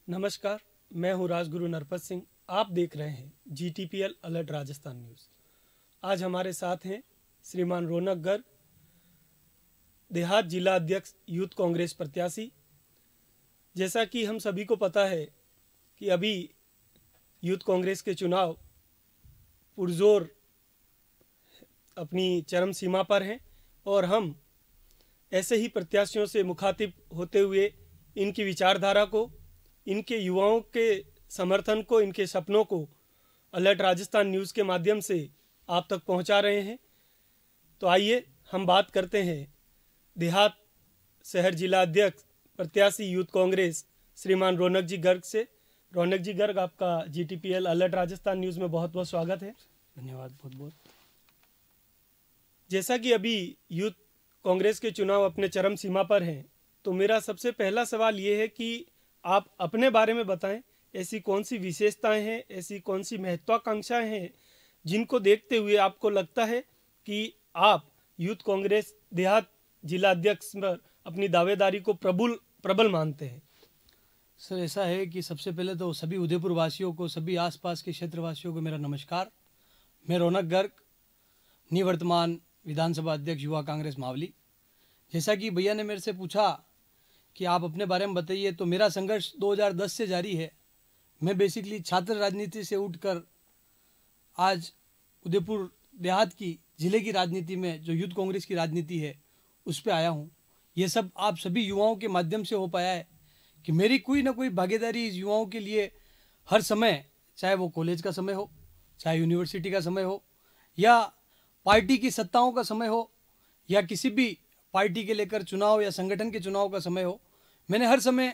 नमस्कार, मैं हूँ राजगुरु नरपत सिंह। आप देख रहे हैं GTPL अलर्ट राजस्थान न्यूज़। आज हमारे साथ हैं श्रीमान रौनक गर्ग, देहात जिला अध्यक्ष यूथ कांग्रेस प्रत्याशी। जैसा कि हम सभी को पता है कि अभी यूथ कांग्रेस के चुनाव पुरजोर अपनी चरम सीमा पर हैं और हम ऐसे ही प्रत्याशियों से मुखातिब होते हुए इनकी विचारधारा को, इनके युवाओं के समर्थन को, इनके सपनों को अलर्ट राजस्थान न्यूज़ के माध्यम से आप तक पहुंचा रहे हैं। तो आइए हम बात करते हैं देहात शहर जिला अध्यक्ष प्रत्याशी यूथ कांग्रेस श्रीमान रौनक जी गर्ग से। रौनक जी गर्ग, आपका GTPL अलर्ट राजस्थान न्यूज़ में बहुत बहुत स्वागत है। धन्यवाद बहुत बहुत। जैसा कि अभी यूथ कांग्रेस के चुनाव अपने चरम सीमा पर हैं, तो मेरा सबसे पहला सवाल ये है कि आप अपने बारे में बताएं। ऐसी कौन सी विशेषताएं हैं, ऐसी कौन सी महत्वाकांक्षाएं हैं जिनको देखते हुए आपको लगता है कि आप यूथ कांग्रेस देहात जिला अध्यक्ष पर अपनी दावेदारी को प्रबल मानते हैं। सर, ऐसा है कि सबसे पहले तो सभी उदयपुर वासियों को, सभी आसपास के क्षेत्र वासियों को मेरा नमस्कार। मैं रौनक गर्ग, निवर्तमान विधानसभा अध्यक्ष युवा कांग्रेस मावली। जैसा कि भैया ने मेरे से पूछा कि आप अपने बारे में बताइए, तो मेरा संघर्ष 2010 से जारी है। मैं बेसिकली छात्र राजनीति से उठकर आज उदयपुर देहात की जिले की राजनीति में, जो यूथ कांग्रेस की राजनीति है, उस पर आया हूँ। ये सब आप सभी युवाओं के माध्यम से हो पाया है कि मेरी कोई ना कोई भागीदारी इस युवाओं के लिए हर समय, चाहे वो कॉलेज का समय हो, चाहे यूनिवर्सिटी का समय हो, या पार्टी की सत्ताओं का समय हो, या किसी भी पार्टी के लेकर चुनाव या संगठन के चुनाव का समय हो, मैंने हर समय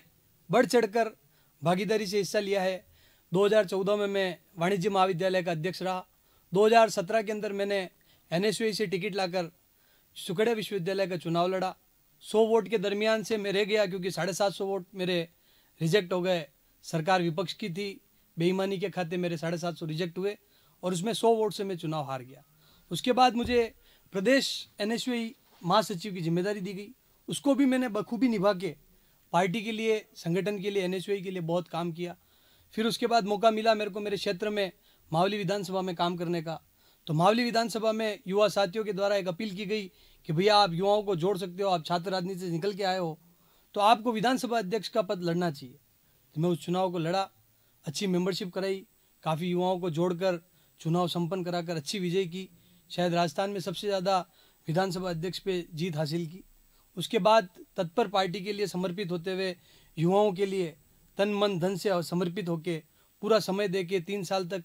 बढ़ चढ़कर भागीदारी से हिस्सा लिया है। 2014 में मैं वाणिज्य महाविद्यालय का अध्यक्ष रहा। 2017 के अंदर मैंने NSUI से टिकट लाकर सुखड़िया विश्वविद्यालय का चुनाव लड़ा। 100 वोट के दरमियान से मैं रह गया, क्योंकि 750 वोट मेरे रिजेक्ट हो गए। सरकार विपक्ष की थी, बेईमानी के खाते मेरे 750 रिजेक्ट हुए और उसमें 100 वोट से मैं चुनाव हार गया। उसके बाद मुझे प्रदेश NSUI महासचिव की जिम्मेदारी दी गई। उसको भी मैंने बखूबी निभा के पार्टी के लिए, संगठन के लिए, NSUI के लिए बहुत काम किया। फिर उसके बाद मौका मिला मेरे को मेरे क्षेत्र में मावली विधानसभा में काम करने का। तो मावली विधानसभा में युवा साथियों के द्वारा एक अपील की गई कि भैया आप युवाओं को जोड़ सकते हो, आप छात्र राजनीति से निकल के आए हो, तो आपको विधानसभा अध्यक्ष का पद लड़ना चाहिए। तो मैं उस चुनाव को लड़ा, अच्छी मेंबरशिप कराई, काफ़ी युवाओं को जोड़कर चुनाव संपन्न कराकर अच्छी विजय की। शायद राजस्थान में सबसे ज़्यादा विधानसभा अध्यक्ष पे जीत हासिल की। उसके बाद तत्पर पार्टी के लिए समर्पित होते हुए, युवाओं के लिए तन मन धन से समर्पित होकर पूरा समय दे के 3 साल तक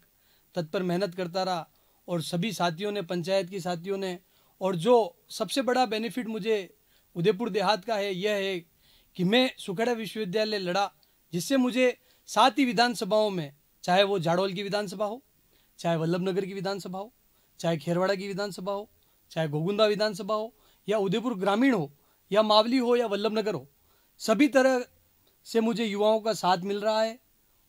तत्पर मेहनत करता रहा। और सभी साथियों ने, पंचायत की साथियों ने, और जो सबसे बड़ा बेनिफिट मुझे उदयपुर देहात का है, यह है कि मैं सुखड़ा विश्वविद्यालय लड़ा, जिससे मुझे 7 ही विधानसभाओं में, चाहे वो झाड़ोल की विधानसभा हो, चाहे वल्लभनगर की विधानसभा हो, चाहे खेरवाड़ा की विधानसभा हो, चाहे गोगुंदा विधानसभा हो, या उदयपुर ग्रामीण हो, या मावली हो, या वल्लभनगर हो, सभी तरह से मुझे युवाओं का साथ मिल रहा है।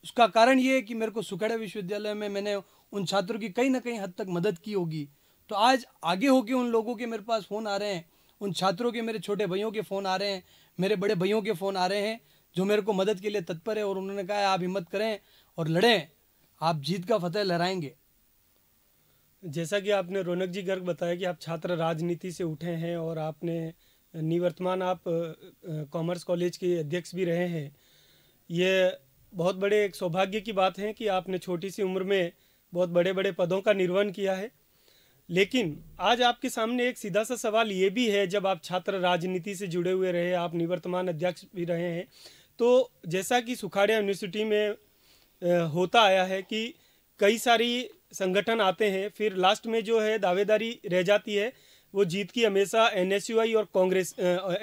उसका कारण ये है कि मेरे को सुखड़ा विश्वविद्यालय में मैंने उन छात्रों की कहीं ना कहीं हद तक मदद की होगी। तो आज आगे होके उन लोगों के मेरे पास फ़ोन आ रहे हैं, उन छात्रों के, मेरे छोटे भाइयों के फ़ोन आ रहे हैं, मेरे बड़े भाइयों के फ़ोन आ रहे हैं, जो मेरे को मदद के लिए तत्पर है। और उन्होंने कहा है आप हिम्मत करें और लड़ें, आप जीत का फतेह लहराएंगे। जैसा कि आपने रौनक जी गर्ग बताया कि आप छात्र राजनीति से उठे हैं और आपने निवर्तमान आप कॉमर्स कॉलेज के अध्यक्ष भी रहे हैं। ये बहुत बड़े एक सौभाग्य की बात है कि आपने छोटी सी उम्र में बहुत बड़े बड़े पदों का निर्वहन किया है। लेकिन आज आपके सामने एक सीधा सा सवाल ये भी है, जब आप छात्र राजनीति से जुड़े हुए रहे, आप निवर्तमान अध्यक्ष भी रहे हैं, तो जैसा कि सुखाड़िया यूनिवर्सिटी में होता आया है कि कई सारी संगठन आते हैं, फिर लास्ट में जो है दावेदारी रह जाती है, वो जीत की हमेशा NSUI और कांग्रेस,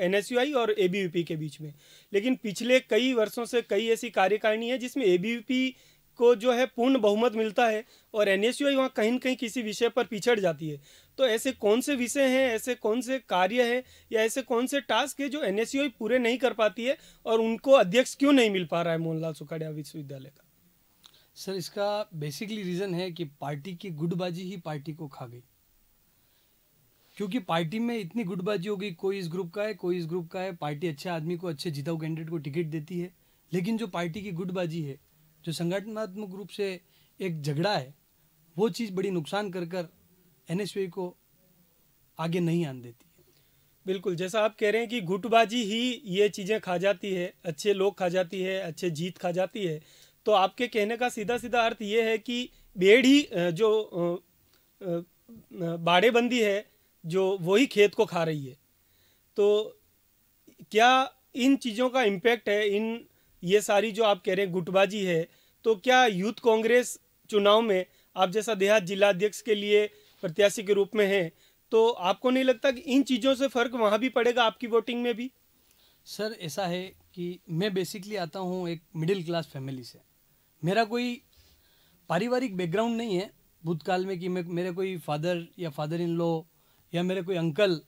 NSUI और ABVP के बीच में। लेकिन पिछले कई वर्षों से कई ऐसी कार्यकारिणी है जिसमें ABVP को जो है पूर्ण बहुमत मिलता है और NSUI वहाँ कहीं न कहीं किसी विषय पर पिछड़ जाती है। तो ऐसे कौन से विषय हैं, ऐसे कौन से कार्य हैं, या ऐसे कौन से टास्क है जो NSUI पूरे नहीं कर पाती है और उनको अध्यक्ष क्यों नहीं मिल पा रहा है मोहनलाल सुखाड़िया विश्वविद्यालय का? सर, इसका बेसिकली रीज़न है कि पार्टी की गुटबाजी ही पार्टी को खा गई। क्योंकि पार्टी में इतनी गुटबाजी हो गई, कोई इस ग्रुप का है, कोई इस ग्रुप का है। पार्टी अच्छे आदमी को, अच्छे जिताऊ कैंडिडेट को टिकट देती है, लेकिन जो पार्टी की गुटबाजी है, जो संगठनात्मक रूप से एक झगड़ा है, वो चीज़ बड़ी नुकसान कर कर एनएसयूआई को आगे नहीं आने देती है। बिल्कुल, जैसा आप कह रहे हैं कि गुटबाजी ही ये चीज़ें खा जाती है, अच्छे लोग खा जाती है, अच्छे जीत खा जाती है। तो आपके कहने का सीधा सीधा अर्थ ये है कि बेड़ ही बाड़ेबंदी है जो वही खेत को खा रही है। तो क्या इन चीज़ों का इम्पैक्ट है, इन ये सारी जो आप कह रहे हैं गुटबाजी है, तो क्या यूथ कांग्रेस चुनाव में आप जैसा देहात जिला अध्यक्ष के लिए प्रत्याशी के रूप में हैं, तो आपको नहीं लगता कि इन चीज़ों से फ़र्क वहाँ भी पड़ेगा आपकी वोटिंग में भी? सर ऐसा है कि मैं बेसिकली आता हूँ एक मिडिल क्लास फैमिली से। मेरा कोई पारिवारिक बैकग्राउंड नहीं है भूतकाल में कि मेरे कोई फादर या फादर इन लॉ या मेरे कोई अंकल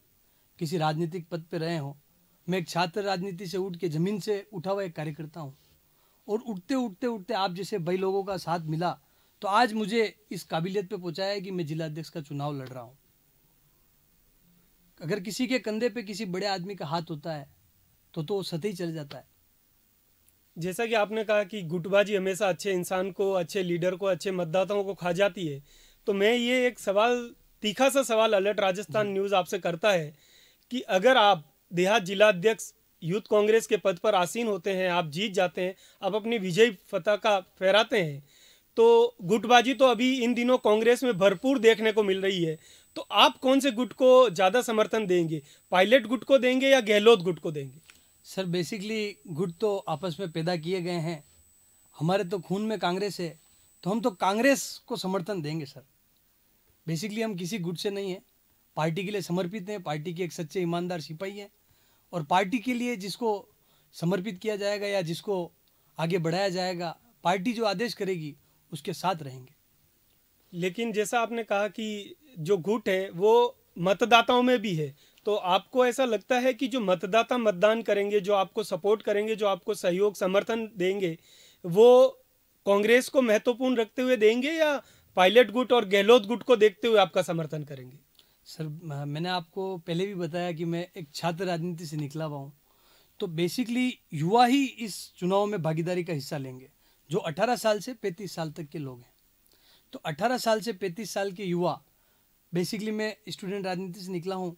किसी राजनीतिक पद पे रहे हों। मैं एक छात्र राजनीति से उठ के ज़मीन से उठा हुआ एक कार्यकर्ता हूँ, और उठते उठते उठते आप जैसे भाई लोगों का साथ मिला तो आज मुझे इस काबिलियत पे पहुँचाया है कि मैं जिला अध्यक्ष का चुनाव लड़ रहा हूँ। अगर किसी के कंधे पे किसी बड़े आदमी का हाथ होता है तो सतही चल जाता है। जैसा कि आपने कहा कि गुटबाजी हमेशा अच्छे इंसान को, अच्छे लीडर को, अच्छे मतदाताओं को खा जाती है, तो मैं ये एक सवाल, तीखा सा सवाल अलर्ट राजस्थान न्यूज़ आपसे करता है कि अगर आप देहात जिला अध्यक्ष यूथ कांग्रेस के पद पर आसीन होते हैं, आप जीत जाते हैं, आप अपनी विजयी पताका फहराते हैं, तो गुटबाजी तो अभी इन दिनों कांग्रेस में भरपूर देखने को मिल रही है, तो आप कौन से गुट को ज़्यादा समर्थन देंगे? पायलट गुट को देंगे या गहलोत गुट को देंगे? सर बेसिकली गुट तो आपस में पैदा किए गए हैं, हमारे तो खून में कांग्रेस है, तो हम तो कांग्रेस को समर्थन देंगे सर। बेसिकली हम किसी गुट से नहीं है, पार्टी के लिए समर्पित हैं, पार्टी के एक सच्चे ईमानदार सिपाही हैं, और पार्टी के लिए जिसको समर्पित किया जाएगा या जिसको आगे बढ़ाया जाएगा, पार्टी जो आदेश करेगी उसके साथ रहेंगे। लेकिन जैसा आपने कहा कि जो गुट है वो मतदाताओं में भी है, तो आपको ऐसा लगता है कि जो मतदाता मतदान करेंगे, जो आपको सपोर्ट करेंगे, जो आपको सहयोग समर्थन देंगे, वो कांग्रेस को महत्वपूर्ण रखते हुए देंगे या पायलट गुट और गहलोत गुट को देखते हुए आपका समर्थन करेंगे? सर मैंने आपको पहले भी बताया कि मैं एक छात्र राजनीति से निकला हुआ हूँ, तो बेसिकली युवा ही इस चुनाव में भागीदारी का हिस्सा लेंगे, जो 18 साल से 35 साल तक के लोग हैं। तो 18 साल से 35 साल के युवा, बेसिकली मैं स्टूडेंट राजनीति से निकला हूँ,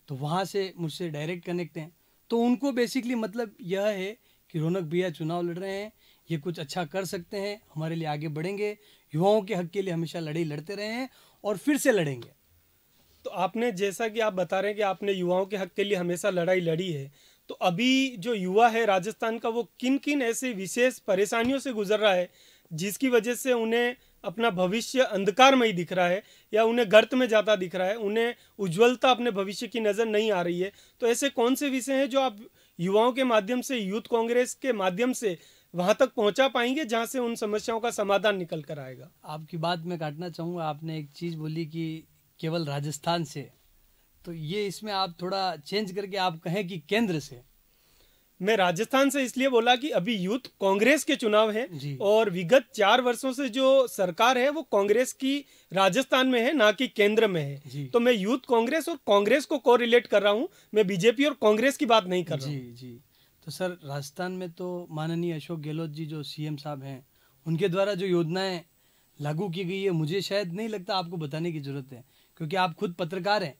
तो वहाँ से मुझसे डायरेक्ट कनेक्ट हैं, तो उनको बेसिकली मतलब यह है कि रौनक भैया चुनाव लड़ रहे हैं, ये कुछ अच्छा कर सकते हैं, हमारे लिए आगे बढ़ेंगे, युवाओं के हक के लिए हमेशा लड़ाई लड़ते रहे हैं और फिर से लड़ेंगे। तो आपने, जैसा कि आप बता रहे हैं कि आपने युवाओं के हक के लिए हमेशा लड़ाई लड़ी है, तो अभी जो युवा है राजस्थान का, वो किन किन ऐसी विशेष परेशानियों से गुजर रहा है जिसकी वजह से उन्हें अपना भविष्य अंधकारमय दिख रहा है या उन्हें गर्त में जाता दिख रहा है, उन्हें उज्ज्वलता अपने भविष्य की नज़र नहीं आ रही है? तो ऐसे कौन से विषय हैं जो आप युवाओं के माध्यम से, यूथ कांग्रेस के माध्यम से वहां तक पहुंचा पाएंगे जहां से उन समस्याओं का समाधान निकल कर आएगा? आपकी बात मैं काटना चाहूँगा, आपने एक चीज़ बोली कि केवल राजस्थान से, तो ये इसमें आप थोड़ा चेंज करके आप कहें कि केंद्र से। मैं राजस्थान से इसलिए बोला कि अभी यूथ कांग्रेस के चुनाव हैं जी। और विगत 4 वर्षों से जो सरकार है वो कांग्रेस की राजस्थान में है, ना कि केंद्र में है। जी। तो मैं यूथ कांग्रेस और कांग्रेस को कोरिलेट कर रहा हूं, मैं बीजेपी और कांग्रेस की बात नहीं कर रहा हूं। जी। तो सर राजस्थान में तो माननीय अशोक गहलोत जी जो सीएम साहब हैं, उनके द्वारा जो योजनाएं लागू की गई है, मुझे शायद नहीं लगता आपको बताने की ज़रूरत है, क्योंकि आप खुद पत्रकार हैं,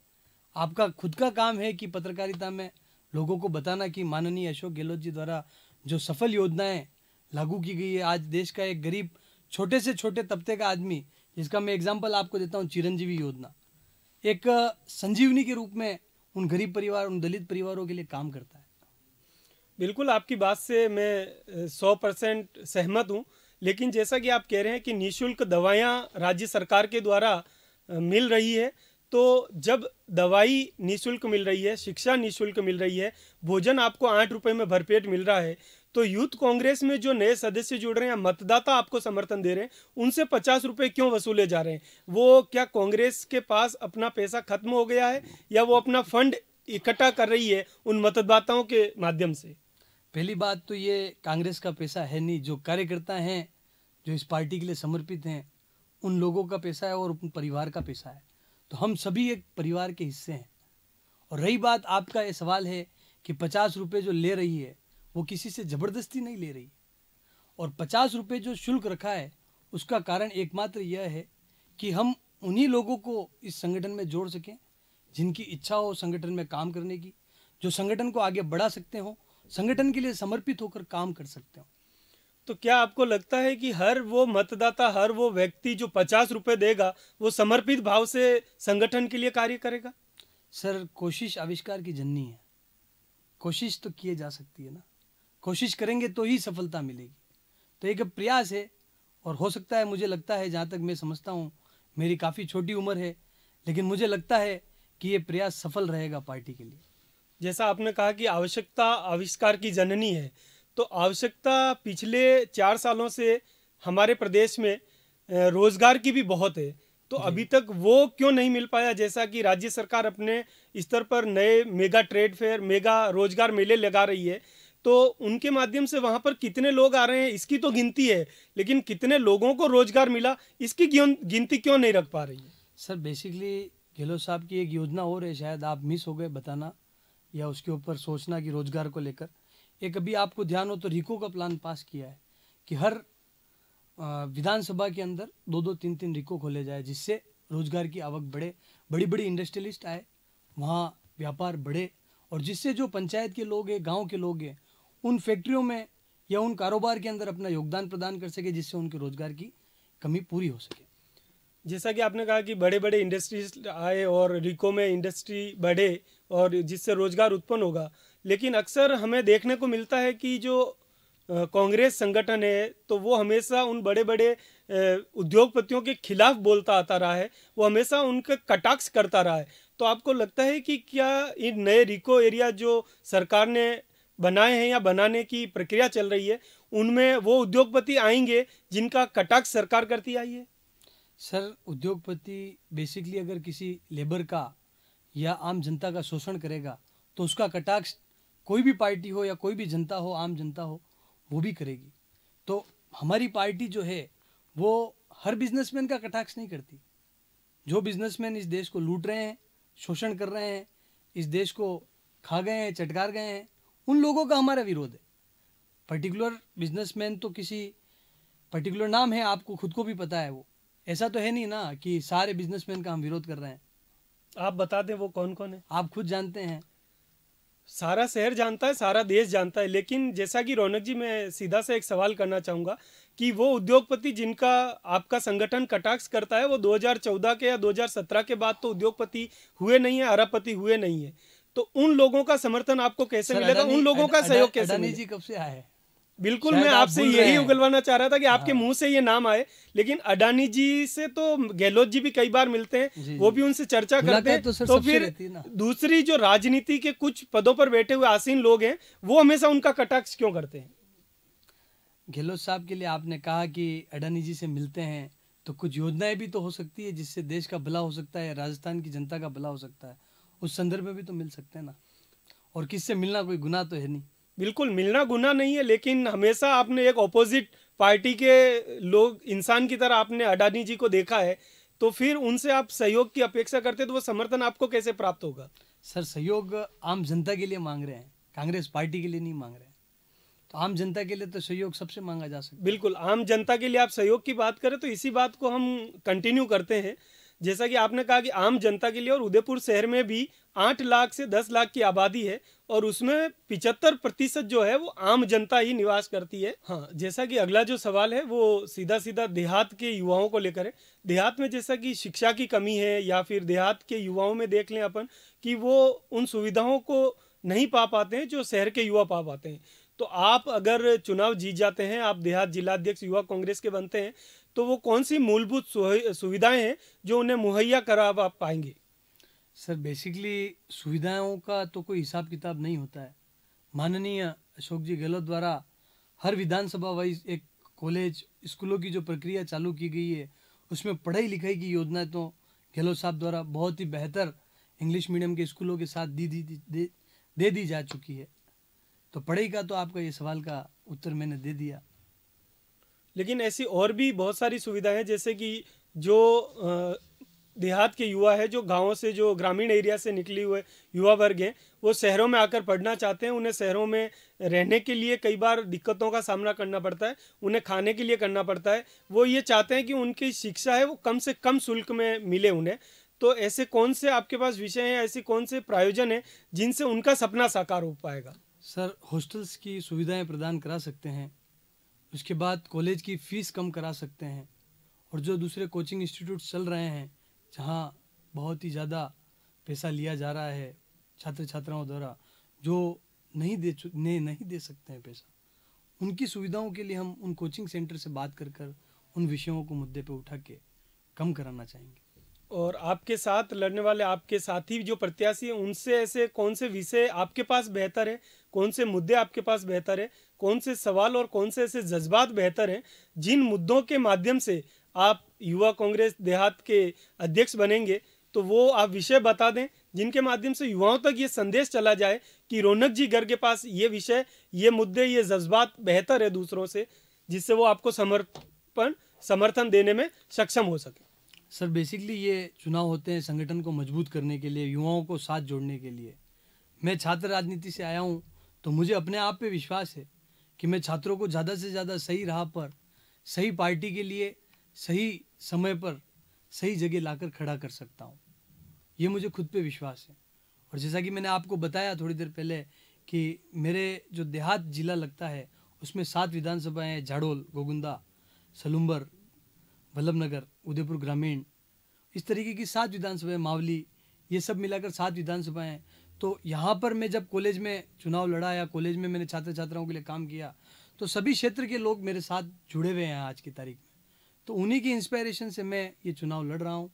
आपका खुद का काम है कि पत्रकारिता में लोगों को बताना कि माननीय अशोक गहलोत जी द्वारा जो सफल योजनाएं लागू की गई है, आज देश का एक गरीब छोटे से छोटे तबके का आदमी, जिसका मैं एग्जांपल आपको देता हूं, चिरंजीवी योजना एक संजीवनी के रूप में उन गरीब परिवार, उन दलित परिवारों के लिए काम करता है। बिल्कुल, आपकी बात से मैं 100% सहमत हूँ, लेकिन जैसा कि आप कह रहे हैं कि निःशुल्क दवाइयाँ राज्य सरकार के द्वारा मिल रही है, तो जब दवाई निःशुल्क मिल रही है, शिक्षा निःशुल्क मिल रही है, भोजन आपको 8 रुपये में भरपेट मिल रहा है, तो यूथ कांग्रेस में जो नए सदस्य जुड़ रहे हैं, मतदाता आपको समर्थन दे रहे हैं, उनसे 50 रुपये क्यों वसूले जा रहे हैं? वो क्या कांग्रेस के पास अपना पैसा खत्म हो गया है या वो अपना फंड इकट्ठा कर रही है उन मतदाताओं के माध्यम से? पहली बात तो ये कांग्रेस का पैसा है नहीं, जो कार्यकर्ता हैं, जो इस पार्टी के लिए समर्पित हैं, उन लोगों का पैसा है और उन परिवार का पैसा है, तो हम सभी एक परिवार के हिस्से हैं। और रही बात आपका ये सवाल है कि 50 रुपये जो ले रही है वो किसी से ज़बरदस्ती नहीं ले रही, और 50 रुपये जो शुल्क रखा है उसका कारण एकमात्र यह है कि हम उन्हीं लोगों को इस संगठन में जोड़ सकें जिनकी इच्छा हो संगठन में काम करने की, जो संगठन को आगे बढ़ा सकते हो, संगठन के लिए समर्पित होकर काम कर सकते हो। तो क्या आपको लगता है कि हर वो मतदाता, हर वो व्यक्ति जो 50 रुपये देगा, वो समर्पित भाव से संगठन के लिए कार्य करेगा? सर, कोशिश आविष्कार की जननी है। कोशिश तो किए जा सकती है ना, कोशिश करेंगे तो ही सफलता मिलेगी। तो एक प्रयास है और हो सकता है, मुझे लगता है, जहाँ तक मैं समझता हूँ, मेरी काफ़ी छोटी उम्र है, लेकिन मुझे लगता है कि ये प्रयास सफल रहेगा पार्टी के लिए। जैसा आपने कहा कि आवश्यकता आविष्कार की जननी है, तो आवश्यकता पिछले 4 सालों से हमारे प्रदेश में रोजगार की भी बहुत है, तो अभी तक वो क्यों नहीं मिल पाया? जैसा कि राज्य सरकार अपने स्तर पर नए मेगा ट्रेड फेयर, मेगा रोजगार मेले लगा रही है, तो उनके माध्यम से वहां पर कितने लोग आ रहे हैं इसकी तो गिनती है, लेकिन कितने लोगों को रोजगार मिला इसकी गिनती क्यों नहीं रख पा रही है? सर, बेसिकली गहलोत साहब की एक योजना और है, शायद आप मिस हो गए बताना या उसके ऊपर सोचना कि रोजगार को लेकर एक, अभी आपको ध्यान हो तो रिको का प्लान पास किया है कि हर विधानसभा के अंदर 2-2, 3-3 रिको खोले जाए, जिससे रोजगार की आवक बढ़े, बड़ी बड़ी इंडस्ट्रियलिस्ट आए, वहाँ व्यापार बढ़े, और जिससे जो पंचायत के लोग हैं, गांव के लोग हैं, उन फैक्ट्रियों में या उन कारोबार के अंदर अपना योगदान प्रदान कर सके, जिससे उनके रोजगार की कमी पूरी हो सके। जैसा कि आपने कहा कि बड़े बड़े इंडस्ट्रीज आए और रिको में इंडस्ट्री बढ़े और जिससे रोजगार उत्पन्न होगा, लेकिन अक्सर हमें देखने को मिलता है कि जो कांग्रेस संगठन है, तो वो हमेशा उन बड़े बड़े उद्योगपतियों के खिलाफ बोलता आता रहा है, वो हमेशा उनका कटाक्ष करता रहा है। तो आपको लगता है कि क्या इन नए रिको एरिया जो सरकार ने बनाए हैं या बनाने की प्रक्रिया चल रही है, उनमें वो उद्योगपति आएंगे जिनका कटाक्ष सरकार करती आई है? सर, उद्योगपति बेसिकली अगर किसी लेबर का या आम जनता का शोषण करेगा तो उसका कटाक्ष कोई भी पार्टी हो या कोई भी जनता हो, आम जनता हो, वो भी करेगी। तो हमारी पार्टी जो है वो हर बिजनेसमैन का कटाक्ष नहीं करती। जो बिजनेसमैन इस देश को लूट रहे हैं, शोषण कर रहे हैं, इस देश को खा गए हैं, चटकार गए हैं, उन लोगों का हमारा विरोध है। पर्टिकुलर बिजनेसमैन तो किसी पर्टिकुलर नाम है, आपको खुद को भी पता है, वो ऐसा तो है नहीं ना कि सारे बिजनेसमैन का हम विरोध कर रहे हैं। आप बता दें वो कौन कौन है? आप खुद जानते हैं। सारा शहर जानता है, सारा देश जानता है, लेकिन जैसा कि रौनक जी, मैं सीधा सा एक सवाल करना चाहूँगा कि वो उद्योगपति जिनका आपका संगठन कटाक्ष करता है, वो 2014 के या 2017 के बाद तो उद्योगपति हुए नहीं है, अरबपति हुए नहीं है, तो उन लोगों का समर्थन आपको कैसे मिलेगा? उन लोगों का सहयोग कैसे अडानी मिलेगा? जी कब से आए हैं? बिल्कुल, मैं आपसे यही उगलवाना चाह रहा था कि आपके मुंह से ये नाम आए, लेकिन अडानी जी से तो गहलोत जी भी कई बार मिलते हैं, वो भी उनसे चर्चा करते हैं, तो फिर दूसरी जो राजनीति के कुछ पदों पर बैठे हुए आसीन लोग हैं, वो हमेशा उनका कटाक्ष क्यों करते हैं? गहलोत साहब के लिए आपने कहा कि अडानी जी से मिलते हैं, तो कुछ योजनाएं भी तो हो सकती है जिससे देश का भला हो सकता है, राजस्थान की जनता का भला हो सकता है, उस संदर्भ में भी तो मिल सकते हैं ना। और किससे मिलना कोई गुनाह तो है नहीं। बिल्कुल, मिलना गुनाह नहीं है, लेकिन हमेशा आपने एक ऑपोजिट पार्टी के लोग, इंसान की तरह आपने अडानी जी को देखा है, तो फिर उनसे आप सहयोग की अपेक्षा करते तो वो समर्थन आपको कैसे प्राप्त होगा? सर, सहयोग आम जनता के लिए मांग रहे हैं, कांग्रेस पार्टी के लिए नहीं मांग रहे हैं। तो आम जनता के लिए तो सहयोग सबसे मांगा जा सकता है। बिल्कुल, आम जनता के लिए आप सहयोग की बात करें तो इसी बात को हम कंटिन्यू करते हैं। जैसा कि आपने कहा कि आम जनता के लिए, और उदयपुर शहर में भी 8 लाख से 10 लाख की आबादी है और उसमें 75% जो है वो आम जनता ही निवास करती है। हाँ, जैसा कि अगला जो सवाल है वो सीधा सीधा देहात के युवाओं को लेकर है। देहात में जैसा कि शिक्षा की कमी है, या फिर देहात के युवाओं में देख लें अपन कि वो उन सुविधाओं को नहीं पा पाते हैं जो शहर के युवा पा पाते हैं। तो आप अगर चुनाव जीत जाते हैं, आप देहात जिलाध्यक्ष युवा कांग्रेस के बनते हैं, तो वो कौन सी मूलभूत सुविधाएं हैं जो उन्हें मुहैया करा पाएंगे? सर, बेसिकली सुविधाओं का तो कोई हिसाब किताब नहीं होता है। माननीय अशोक जी गहलोत द्वारा हर विधानसभा वाइज एक कॉलेज, स्कूलों की जो प्रक्रिया चालू की गई है, उसमें पढ़ाई लिखाई की योजनाएं तो गहलोत साहब द्वारा बहुत ही बेहतर इंग्लिश मीडियम के स्कूलों के साथ दे दी जा चुकी है। तो पढ़ाई का तो आपका ये सवाल का उत्तर मैंने दे दिया। लेकिन ऐसी और भी बहुत सारी सुविधाएं हैं, जैसे कि जो देहात के युवा है, जो गांवों से, जो ग्रामीण एरिया से निकली हुए युवा वर्ग हैं, वो शहरों में आकर पढ़ना चाहते हैं। उन्हें शहरों में रहने के लिए कई बार दिक्कतों का सामना करना पड़ता है, उन्हें खाने के लिए करना पड़ता है। वो ये चाहते हैं कि उनकी शिक्षा है वो कम से कम शुल्क में मिले उन्हें। तो ऐसे कौन से आपके पास विषय हैं, ऐसे कौन से प्रायोजन हैं जिनसे उनका सपना साकार हो पाएगा? सर, हॉस्टल्स की सुविधाएं प्रदान करा सकते हैं, उसके बाद कॉलेज की फ़ीस कम करा सकते हैं, और जो दूसरे कोचिंग इंस्टीट्यूट चल रहे हैं जहां बहुत ही ज़्यादा पैसा लिया जा रहा है छात्र छात्राओं द्वारा, जो नहीं दे सकते हैं पैसा, उनकी सुविधाओं के लिए हम उन कोचिंग सेंटर से बात कर उन विषयों को मुद्दे पे उठा के कम कराना चाहेंगे। और आपके साथ लड़ने वाले आपके साथी जो प्रत्याशी हैं, उनसे ऐसे कौन से विषय आपके पास बेहतर है, कौन से मुद्दे आपके पास बेहतर है, कौन से सवाल और कौन से ऐसे जज्बात बेहतर हैं जिन मुद्दों के माध्यम से आप युवा कांग्रेस देहात के अध्यक्ष बनेंगे? तो वो आप विषय बता दें जिनके माध्यम से युवाओं तक ये संदेश चला जाए कि रौनक जी गर्ग के पास ये विषय, ये मुद्दे, ये जज्बात बेहतर है दूसरों से, जिससे वो आपको समर्थन देने में सक्षम हो सके। सर, बेसिकली ये चुनाव होते हैं संगठन को मजबूत करने के लिए, युवाओं को साथ जोड़ने के लिए। मैं छात्र राजनीति से आया हूँ, तो मुझे अपने आप पे विश्वास है कि मैं छात्रों को ज़्यादा से ज़्यादा सही राह पर, सही पार्टी के लिए सही समय पर सही जगह लाकर खड़ा कर सकता हूँ। ये मुझे खुद पे विश्वास है। और जैसा कि मैंने आपको बताया थोड़ी देर पहले कि मेरे जो देहात जिला लगता है उसमें 7 विधानसभाएं हैं: झाड़ोल, गोगुंदा, सलूम्बर, वल्लभनगर, उदयपुर ग्रामीण, इस तरीके की 7 विधानसभाएं, मावली, ये सब मिलाकर 7 विधानसभाएं हैं। तो यहाँ पर मैं जब कॉलेज में चुनाव लड़ा या कॉलेज में मैंने छात्र छात्राओं के लिए काम किया, तो सभी क्षेत्र के लोग मेरे साथ जुड़े हुए हैं आज की तारीख में। तो उन्हीं की इंस्पायरेशन से मैं ये चुनाव लड़ रहा हूँ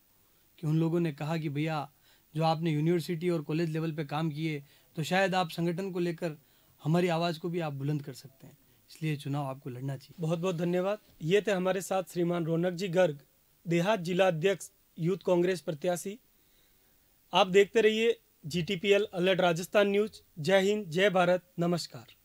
कि उन लोगों ने कहा कि भैया, जो आपने यूनिवर्सिटी और कॉलेज लेवल पे काम किए, तो शायद आप संगठन को लेकर हमारी आवाज़ को भी आप बुलंद कर सकते हैं, इसलिए चुनाव आपको लड़ना चाहिए। बहुत बहुत धन्यवाद। ये थे हमारे साथ श्रीमान रौनक जी गर्ग, देहात जिला अध्यक्ष, यूथ कांग्रेस प्रत्याशी। आप देखते रहिए GTPL अलर्ट राजस्थान न्यूज। जय हिंद, जय भारत, नमस्कार।